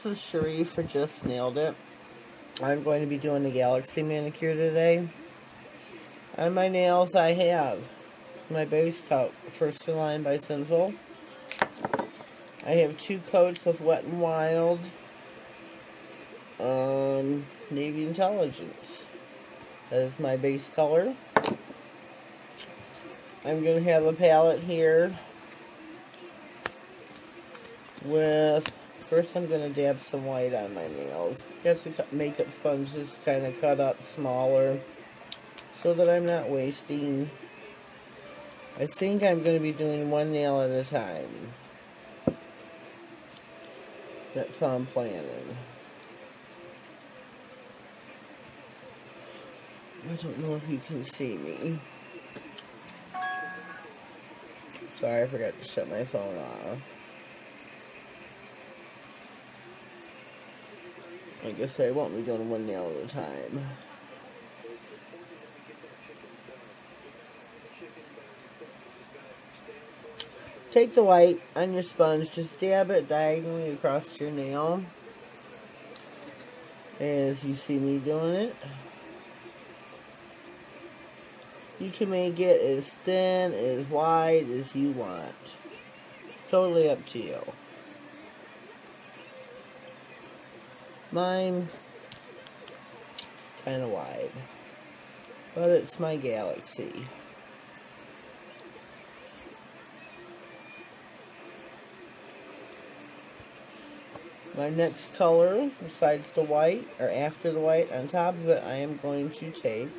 this is Sharif for Just Nailed It. I'm going to be doing the Galaxy manicure today. On my nails I have my base coat, First in Line by Sinful. I have 2 coats of Wet n Wild Navy Intelligence. That is my base color. I'm going to have a palette here with, first I'm going to dab some white on my nails. Got some makeup sponges kind of cut up smaller so that I'm not wasting. I think I'm going to be doing one nail at a time. That's how I'm planning. I don't know if you can see me. Sorry, I forgot to shut my phone off. I guess I won't be doing one nail at a time. Take the white on your sponge, just dab it diagonally across your nail, as you see me doing it. You can make it as thin, as wide as you want. Totally up to you. Mine is kind of wide, but it's my Galaxy. My next color, besides the white, or after the white, on top of it, I am going to take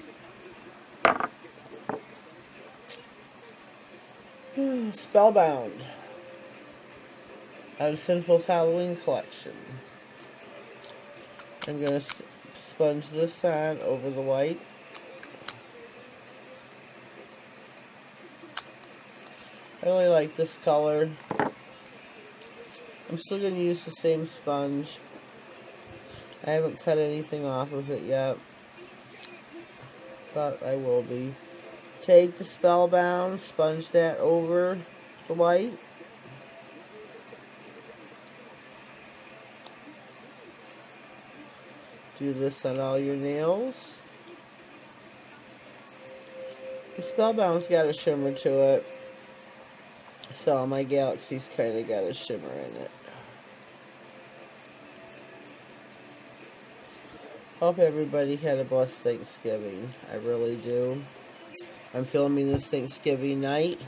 Spellbound out of Sinful's Halloween collection. I'm going to sponge this on over the white. I really like this color. I'm still going to use the same sponge. I haven't cut anything off of it yet, but I will be. Take the Spellbound, sponge that over the white. Do this on all your nails. The Spellbound's got a shimmer to it, so my Galaxy's kind of got a shimmer in it. Hope everybody had a blessed Thanksgiving. I really do. I'm filming this Thanksgiving night.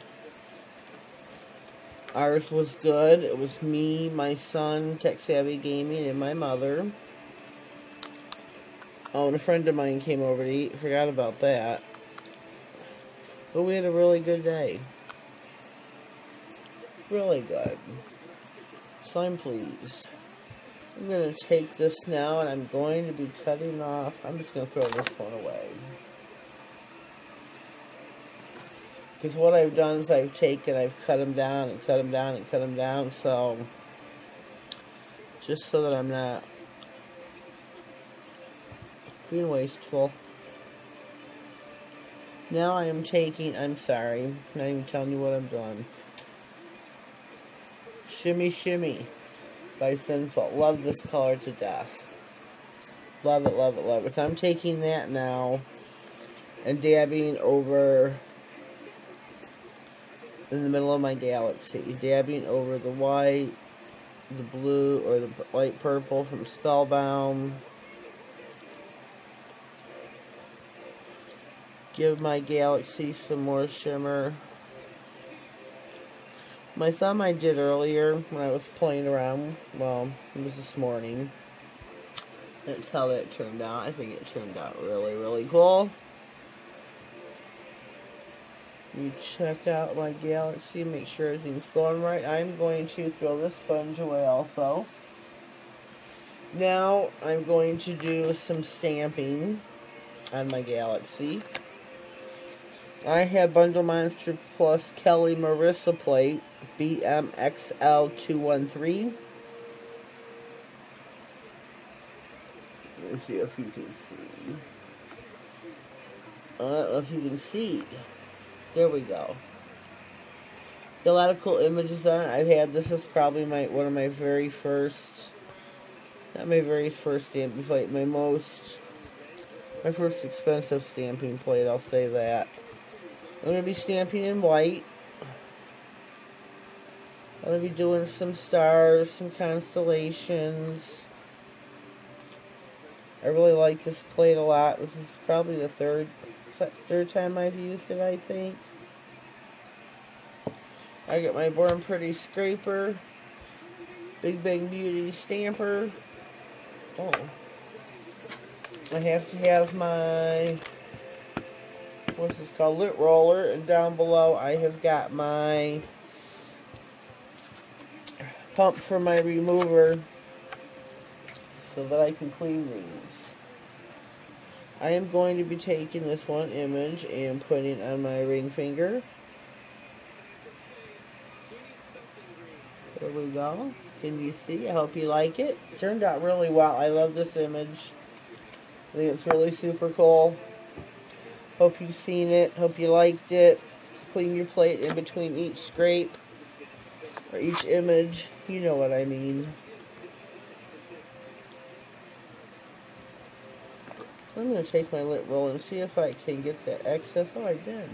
Ours was good. It was me, my son, Tech Savvy Gaming, and my mother. Oh, and a friend of mine came over to eat. Forgot about that. But we had a really good day. Really good. So I'm pleased. I'm going to take this now and I'm going to be cutting off. I'm just going to throw this one away. Because what I've done is I've cut them down and cut them down and cut them down. So, just so that I'm not being wasteful. Now I am taking, I'm sorry, I'm not even telling you what I'm doing. Shimmy Shimmy by Sinful. Love this color to death. Love it, love it, love it. So I'm taking that now and dabbing over in the middle of my Galaxy. Dabbing over the white, the blue, or the light purple from Spellbound. Give my Galaxy some more shimmer. My thumb I did earlier when I was playing around. Well, it was this morning. That's how that turned out. I think it turned out really, really cool. You check out my Galaxy, make sure everything's going right. I'm going to throw this sponge away also. Now I'm going to do some stamping on my Galaxy. I have Bundle Monster Plus Kelly Marissa Plate BMXL213. Let me see if you can see. I don't know if you can see. There we go. Got a lot of cool images on it. I've had this is probably one of my very first Not my very first stamping plate, my first expensive stamping plate, I'll say that. I'm going to be stamping in white. I'm going to be doing some stars, some constellations. I really like this plate a lot. This is probably the third time I've used it, I think. I got my Born Pretty scraper, Big Bang Beauty stamper. Oh. I have to have my, what's this called, lint roller, and down below I have got my pump for my remover so that I can clean these. I am going to be taking this one image and putting it on my ring finger. There we go. Can you see? I hope you like it. Turned out really well. I love this image. I think it's really super cool. Hope you've seen it. Hope you liked it. Clean your plate in between each scrape or each image. You know what I mean. I'm going to take my lint roller and see if I can get that excess. Oh, I did.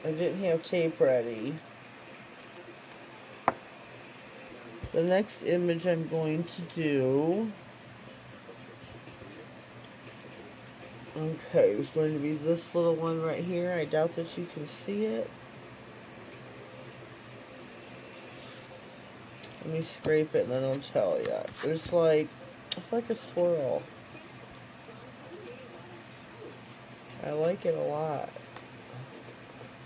I didn't have tape ready. The next image I'm going to do, okay, is going to be this little one right here. I doubt that you can see it. Let me scrape it and then I'll tell you. It's like a swirl. I like it a lot.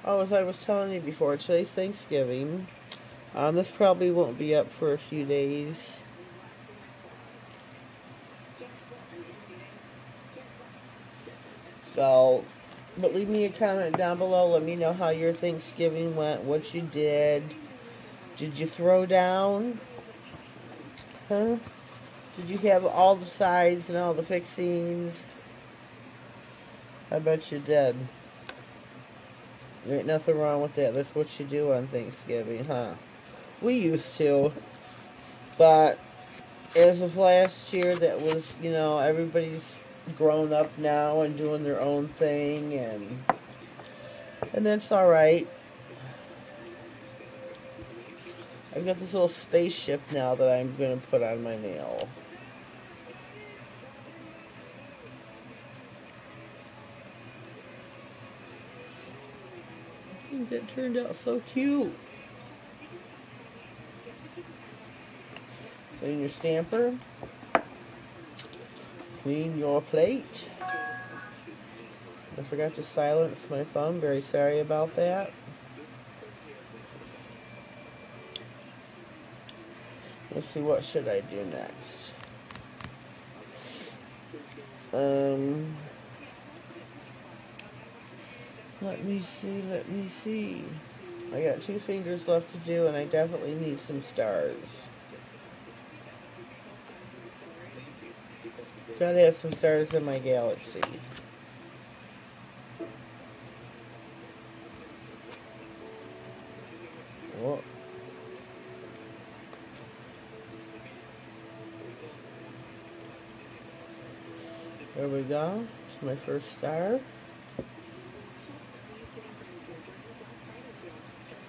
Oh, as I was telling you before, today's Thanksgiving. This probably won't be up for a few days. So, but leave me a comment down below. Let me know how your Thanksgiving went, what you did. Did you throw down? Huh? Did you have all the sides and all the fixings? I bet you did. There ain't nothing wrong with that. That's what you do on Thanksgiving, huh? We used to. But as of last year, that was, you know, everybody's grown up now and doing their own thing, and that's alright. I've got this little spaceship now that I'm going to put on my nail. I think that turned out so cute. Clean your stamper. Clean your plate. I forgot to silence my phone. Very sorry about that. Let's see, what should I do next? Let me see. I got 2 fingers left to do, and I definitely need some stars. Gotta have some stars in my galaxy. Whoa. There we go. It's my first star.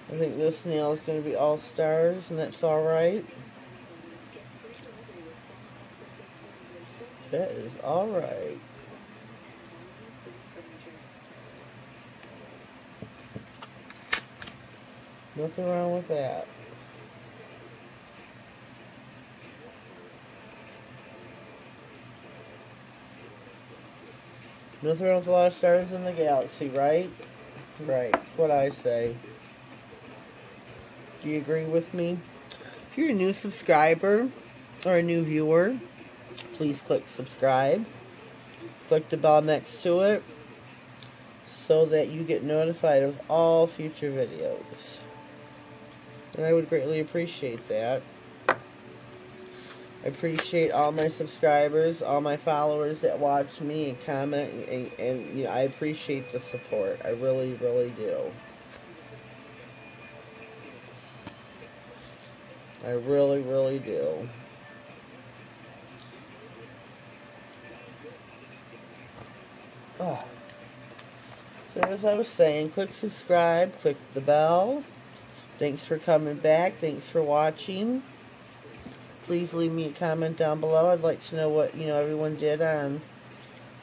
I think this nail is going to be all stars, and that's alright. That is alright. Nothing wrong with that. Nothing wrong with a lot of stars in the galaxy, right? Right, that's what I say. Do you agree with me? If you're a new subscriber or a new viewer, please click subscribe. Click the bell next to it so that you get notified of all future videos. And I would greatly appreciate that. I appreciate all my subscribers, all my followers that watch me and comment, and you know, I appreciate the support. I really, really do. I really, really do. Oh. So as I was saying, click subscribe, click the bell. Thanks for coming back. Thanks for watching. Please leave me a comment down below. I'd like to know what, everyone did on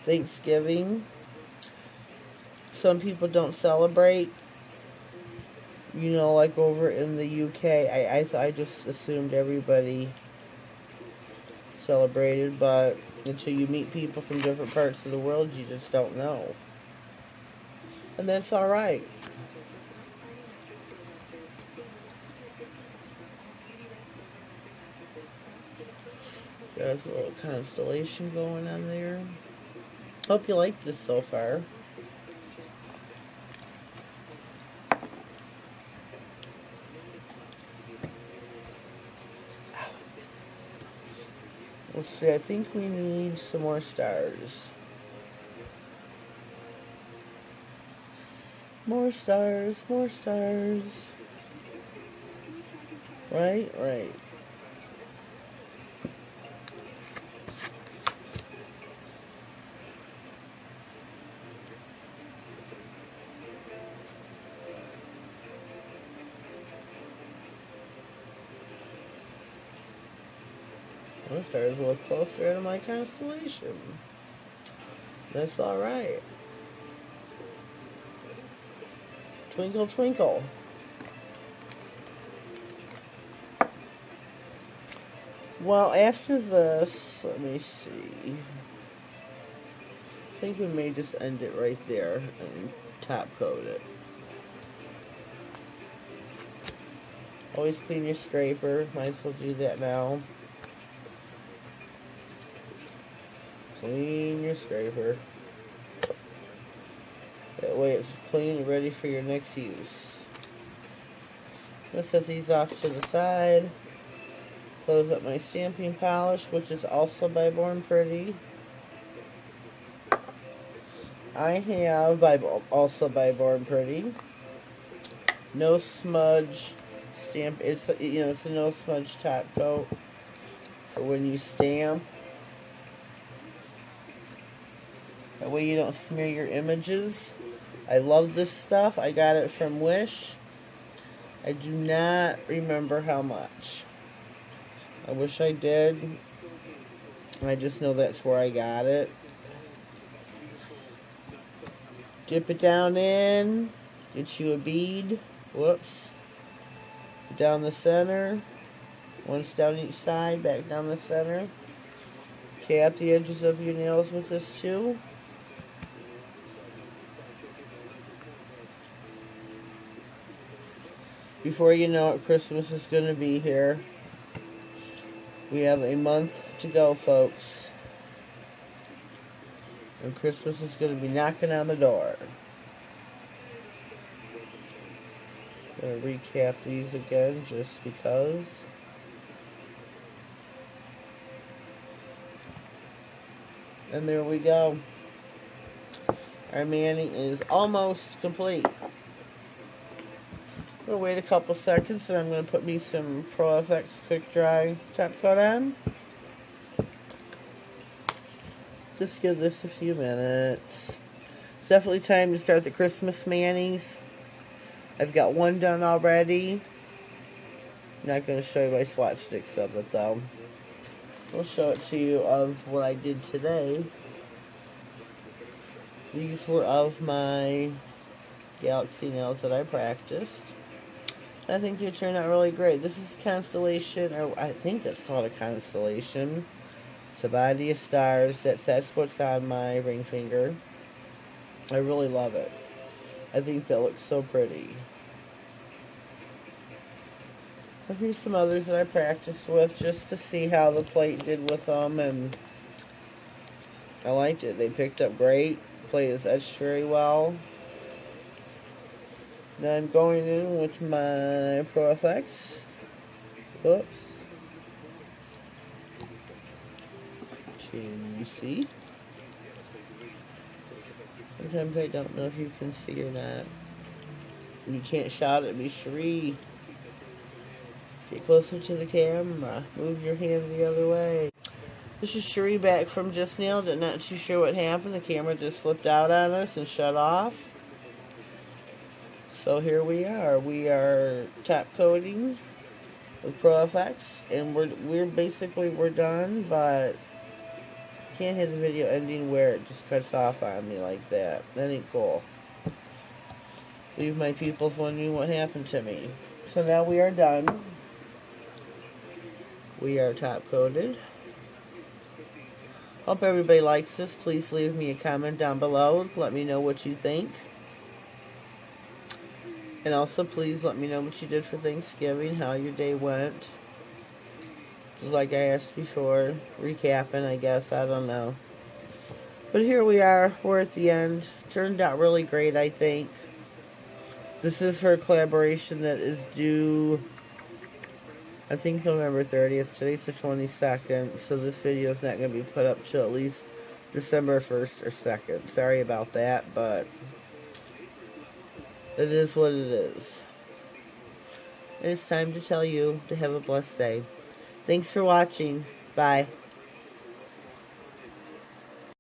Thanksgiving. Some people don't celebrate. Like over in the UK, I just assumed everybody celebrated, but until you meet people from different parts of the world, you just don't know. And that's alright. There's a little constellation going on there. Hope you like this so far. Let's see, I think we need some more stars. More stars, more stars. Right, right. Those stars look closer to my constellation. That's alright. Twinkle, twinkle. Well, after this, let me see. I think we may just end it right there and top coat it. Always clean your scraper. Might as well do that now. Clean your scraper. That way it's clean and ready for your next use. I'm going to set these off to the side. Close up my stamping polish, which is also by Born Pretty. I have also by Born Pretty. No smudge stamp. It's it's a no smudge top coat for when you stamp. That way you don't smear your images. I love this stuff. I got it from Wish. I do not remember how much. I wish I did. I just know that's where I got it. Dip it down in. Get you a bead. Whoops. Down the center. Once down each side. Back down the center. Cap the edges of your nails with this too. Before you know it, Christmas is going to be here. We have a month to go, folks. And Christmas is going to be knocking on the door. I'm going to recap these again just because. And there we go. Our Manny is almost complete. I'm going to wait a couple seconds and I'm going to put me some Pro FX Quick Dry top coat on. Just give this a few minutes. It's definitely time to start the Christmas manis. I've got one done already. I'm not going to show you my swatch sticks of it though. I'll show it to you of what I did today. These were of my Galaxy nails that I practiced. I think they turned out really great. This is a constellation, or I think that's called a constellation. It's a body of stars. That's what's on my ring finger. I really love it. I think that looks so pretty. And here's some others that I practiced with just to see how the plate did with them, and I liked it. They picked up great. The plate is etched very well. Now I'm going in with my Pro FX. Oops. Can you see? Sometimes I don't know if you can see or not. You can't shout at me, Cherie. Get closer to the camera. Move your hand the other way. This is Sheree back from Just Nailed It. Not too sure what happened. The camera just flipped out on us and shut off. So here we are. We are top coating with Pro FX, and we're done, but can't hit the video ending where it just cuts off on me like that. That ain't cool. Leave my pupils wondering what happened to me. So now we are done. We are top coated. Hope everybody likes this. Please leave me a comment down below. Let me know what you think. And also, please let me know what you did for Thanksgiving, how your day went. Just like I asked before, recapping, I guess, I don't know. But here we are, we're at the end. Turned out really great, I think. This is for a collaboration that is due, I think, November 30th. Today's the 22nd, so this video is not going to be put up till at least December 1st or 2nd. Sorry about that, but it is what it is. And it's time to tell you to have a blessed day. Thanks for watching. Bye.